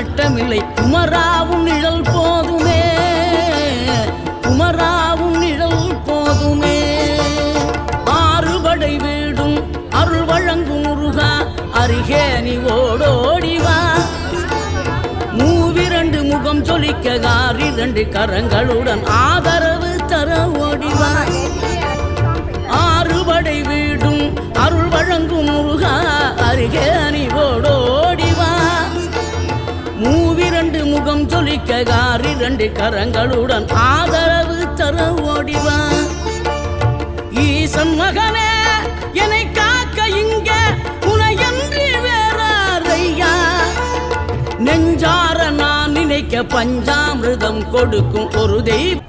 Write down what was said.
நாட்டமில்லை குமராவும் நிழல் போதுமே, குமராவும் நிழல் போதுமே. ஆறுபடை வீடும் அருள் வழங்கும் முருகா அருகே நீ ஓடோடிவா. மூவிரண்டு முகம் சொலிக்க ஆறிரண்டு கரங்களுடன் ஆதரவு தர ஓடிவா. ஆறுபடை வீடும் அருள் வழங்கும் முருகா அருகே நீ ஓடோடிவா. மூவிரண்டு முகம் சொலிக்க ஆறிரண்டு கரங்களுடன் ஆதரவு தர ஓடிவா. ஈசன் மகனே என்னை காக்க இங்க உனையன்றி வேறாரையா. நெஞ்சார நான் நினைக்க பஞ்சாமிர்தம் கொடுக்கும் ஒரு தெய்வம்.